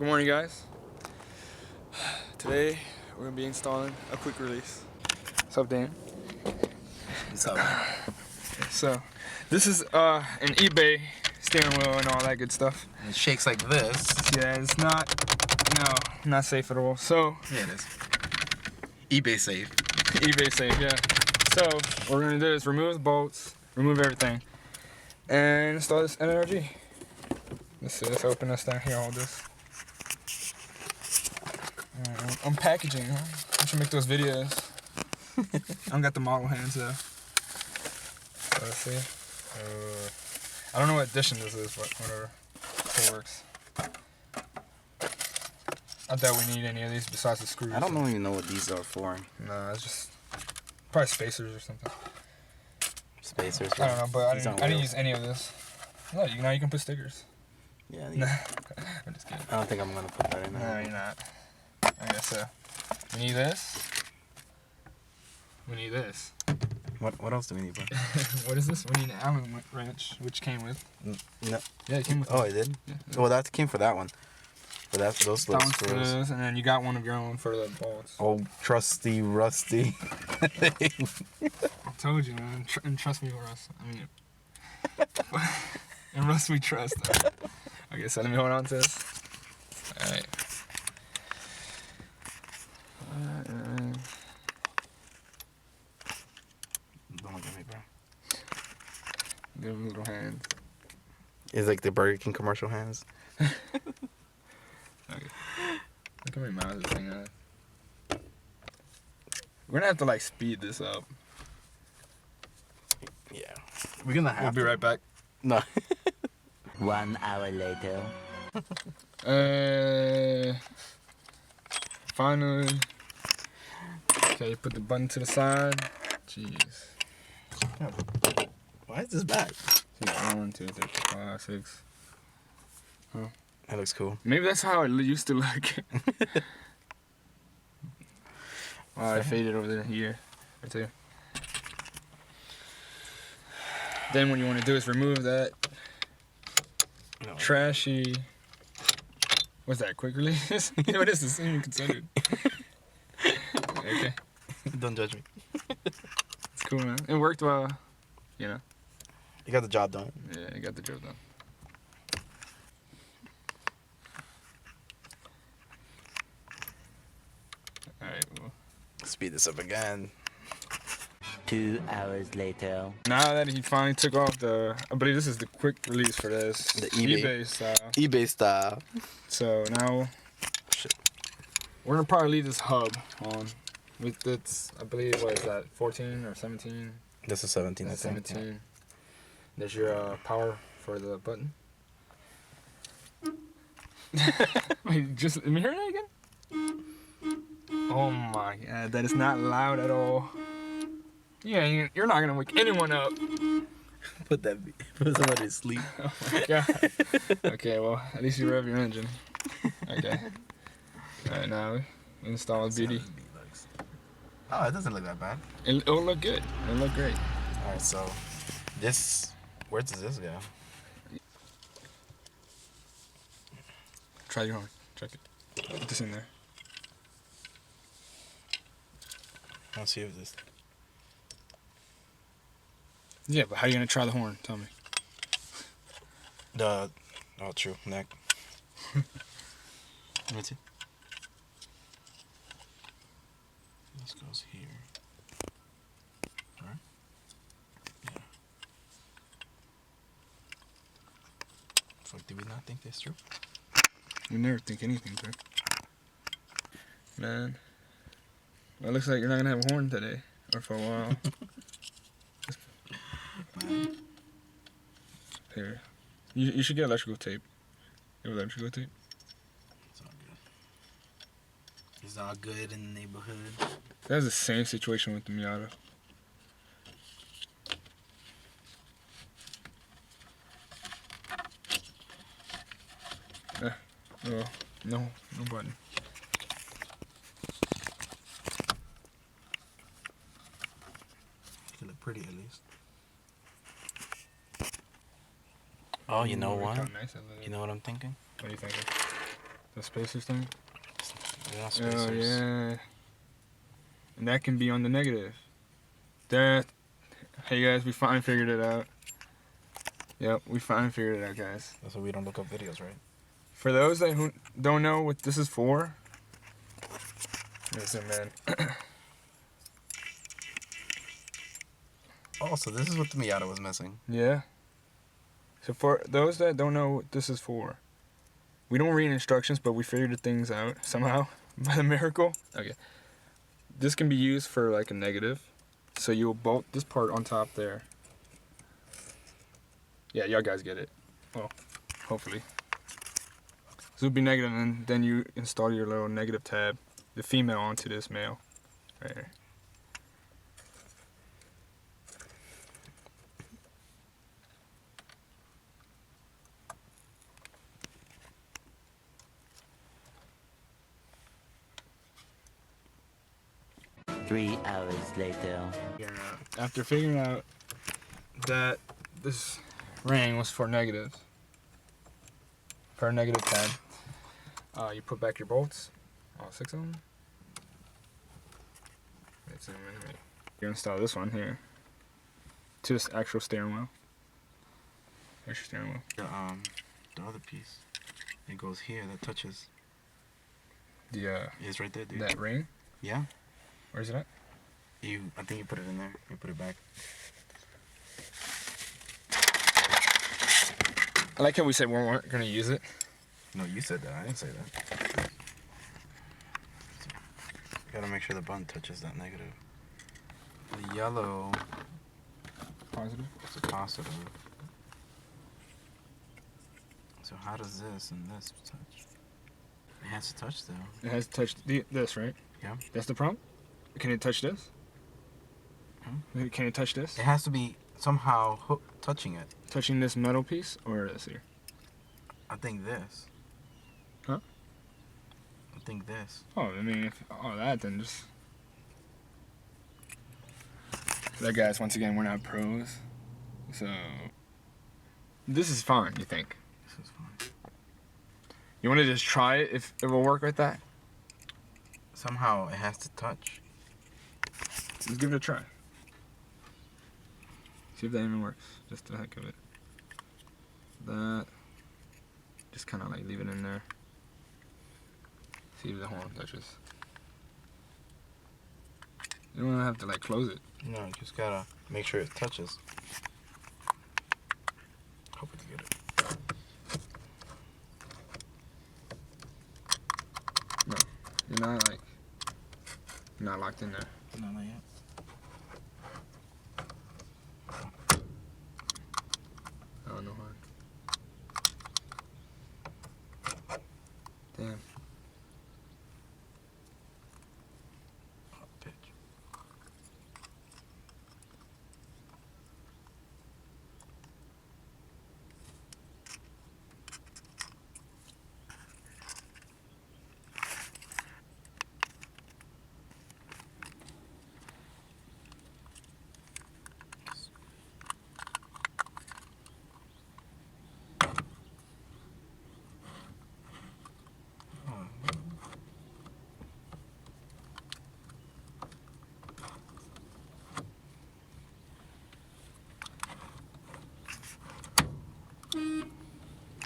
Good morning, guys. Today we're gonna be installing a quick release. What's up, Dan? What's up? So this is an eBay steering wheel and all that good stuff. And it shakes like this. Yeah, it's not safe at all. So Yeah, it is. eBay safe. eBay safe, yeah. So what we're gonna do is remove the bolts, remove everything, and install this NRG. Let's open this down here. All this. I'm packaging. Huh? I should make those videos. I don't got the model hands though. So let's see. I don't know what edition this is, but whatever. It works. I doubt we need any of these besides the screws. I don't even know what these are for. Nah, it's just probably spacers or something. Spacers? I don't know, but I didn't use any of this. No, now you can put stickers. Yeah. I'm just kidding. I don't think I'm gonna put that in there. No, you're not. I guess so. We need this. We need this. What else do we need, bro? What is this? We need an Allen wrench, which came with. No. Yeah, it came with. Oh, it did? Yeah. Well, that came for that one. For those little screws. And then you got one of your own for the bolts. Oh, trusty, rusty. I told you, man. And trust me, Russ. I mean, and Russ, we trust. Okay, so let me hold on to this. All right. Don't look at me, bro. Give him little hands. It's like the Burger King commercial hands. Okay. Look how many miles this thing has. We're gonna have to like speed this up. Yeah. We're gonna have We'll be right back. No. 1 hour later. Finally. Okay, put the button to the side. Jeez. Why is this back? 1, 2, 3, 4, 5, 6. Huh? That looks cool. Maybe that's how it used to look. Oh, I faded over there here. Right there. Then what you want to do is remove that trashy. What's that? Quick release? What is this even considered? Okay. Don't judge me. It's cool, man. It worked well. You know. You got the job done. Yeah, I got the job done. Alright, well. Speed this up again. 2 hours later. Now that he finally took off I believe this is the quick release for this. The eBay style. eBay style. So now, we're gonna probably leave this hub on. With its, I believe, what is that, 14 or 17? This is 17. That's 17. There's your power for the button. Wait, just let me hear that again. Oh my god, that is not loud at all. Yeah, you're not gonna wake anyone up. Put somebody to sleep. Oh my god. Okay, well, at least you rev your engine. Okay. Alright, now we install the beauty. Oh, it doesn't look that bad. It'll look good. It'll look great. Alright, so where does this go? Try your horn. Check it. Put this in there. Let's see if this. Yeah, but how are you gonna try the horn? Tell me. Oh, true. Neck. Let me see. This goes here. Right? Yeah. Fuck, did we not think this through? We never think anything through. Man. Well, it looks like you're not gonna have a horn today. Or for a while. Here. You should get electrical tape. You have electrical tape? It's all good. It's all good in the neighborhood. That's the same situation with the Miata. Oh, no button. It look pretty at least. Oh, you know what? Nice. You know what I'm thinking? What are you thinking? The spacers thing? Yeah, spacers. Oh, yeah. And that can be on the negative. That. Hey, guys, we finally figured it out. Yep, we finally figured it out, guys. That's why we don't look up videos, right? For those that who don't know what this is for, let me zoom in. Oh, so this is what the Miata was missing. Yeah. So for those that don't know what this is for, we don't read instructions, but we figured things out somehow by a miracle. Okay. This can be used for like a negative. So you'll bolt this part on top there. Yeah, y'all guys get it. Well, hopefully. So it'll be negative, and then you install your little negative tab, the female onto this male. Right here. Three hours later. After figuring out that this ring was for negatives, for a negative tab, you put back your bolts, all 6 of them. You install this one here to this actual steering wheel. There's your steering wheel. The other piece, it goes here. That touches. The It's right there, dude. that ring. Yeah. Where's it at? I think you put it in there. You put it back. I like how we said we weren't gonna use it. No, you said that. I didn't say that. Gotta make sure the button touches that negative. The yellow Positive. is a positive. So how does this and this touch? It has to touch though. It has touched this, right? Yeah. That's the problem. Can it touch this? Hmm? Can it touch this? It has to be somehow touching it. Touching this metal piece or this here? I think this. Huh? I think this. Oh, I mean, if all that, then just. That guys, once again, we're not pros, so this is fine. You think? This is fine. You want to just try it if it will work like that? Somehow it has to touch. Let's give it a try. See if that even works. Just the heck of it. That. Just kind of like leave it in there. See if the horn touches. You don't have to like close it. No, you just gotta make sure it touches. Hope we can get it. No, you're not like. You're not locked in there. No, not yet. Oh, no hard. Damn. Oh, bitch.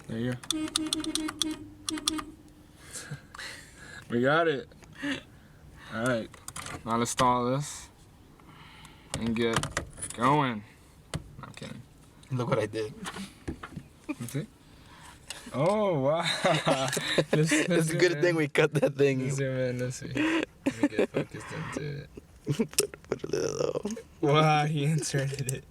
There you go. We got it. Alright. Now let's install this and get going. I'm kidding. Look what I did. You see? Oh, wow. It's a good thing we cut that thing. Let's zoom in. Let's see. Let me get focused into it. Put a little. Wow, he inserted it.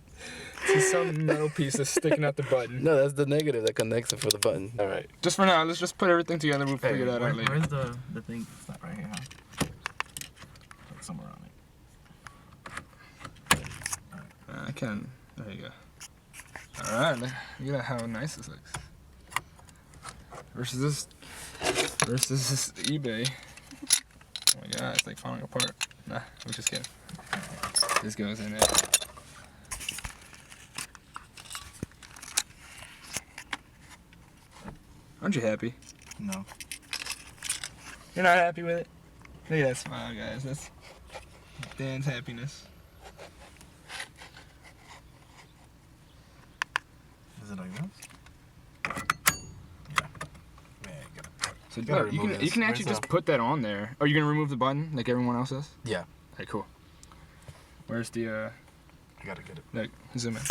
See some metal piece that's sticking out the button. No, that's the negative that connects it for the button. All right. Just for now, let's just put everything together. We'll figure that out later. Where's the thing? It's not right here, huh? Like somewhere on it. I can. There you go. Alright, look at how nice this looks. Versus this eBay. Oh my god, it's like falling apart. Nah, I'm just kidding. This goes in there. Aren't you happy? No. You're not happy with it? Look at that smile, guys. That's Dan's happiness. Is it like this? Yeah. Yeah, you got it. So gotta you remove can this. actually Where's just put that on there. Are you gonna remove the button like everyone else does? Yeah. Okay, cool. Where's the I gotta get it. look, zoom in.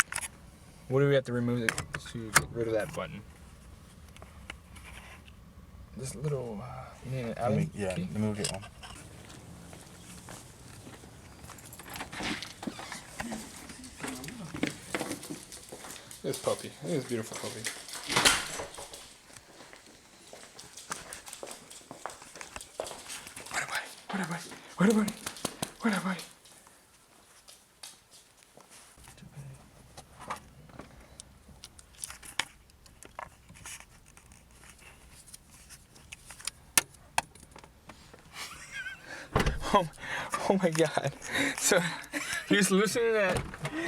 What do we have to remove to get rid of that button? This little you need an Allen Yeah, key? let me get one. This puppy. Look at this beautiful puppy. What a buddy. What a buddy. What a buddy. Oh my god. So he was loosening that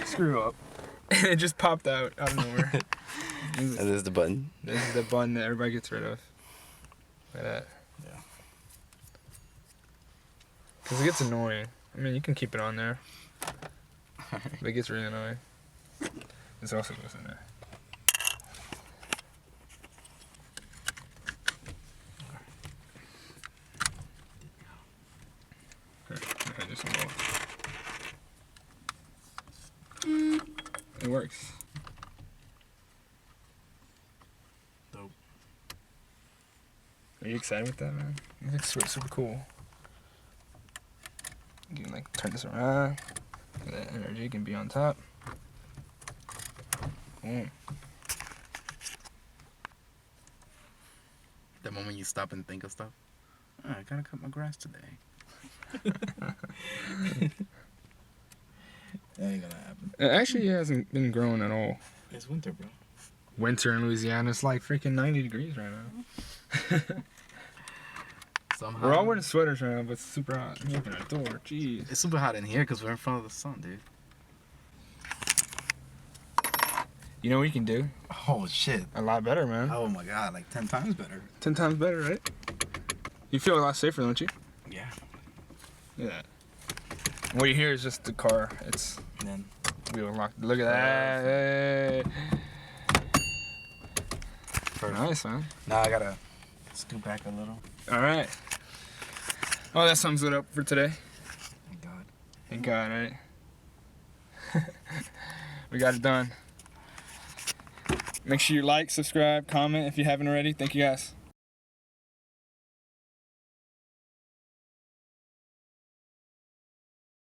screw up and it just popped out of nowhere. And this is the button. This is the button that everybody gets rid of. Look at that. Yeah. Because it gets annoying. I mean, you can keep it on there. But it gets really annoying. This also goes in there. Okay, just some more. It works. Dope. Are you excited with that, man? It looks super cool. You can like turn this around. That energy can be on top. Boom. The moment you stop and think of stuff. Oh, I gotta cut my grass today. That ain't gonna happen. It actually hasn't been growing at all. It's winter, bro. Winter in Louisiana, it's like freaking 90 degrees right now. Somehow. We're all wearing sweaters right now, but it's super hot. I'm opening the door. Jeez. It's super hot in here because we're in front of the sun, dude. You know what you can do? Oh, shit. A lot better, man. Oh, my God. Like 10 times better. 10 times better, right? You feel a lot safer, don't you? Yeah. Look at that. What you hear is just the car. It's And then. wheel locked. Look at that. Hey. Perfect. Nice, man. Now I gotta scoot back a little. All right. Well, that sums it up for today. Thank God. Thank God, right? We got it done. Make sure you like, subscribe, comment if you haven't already. Thank you, guys.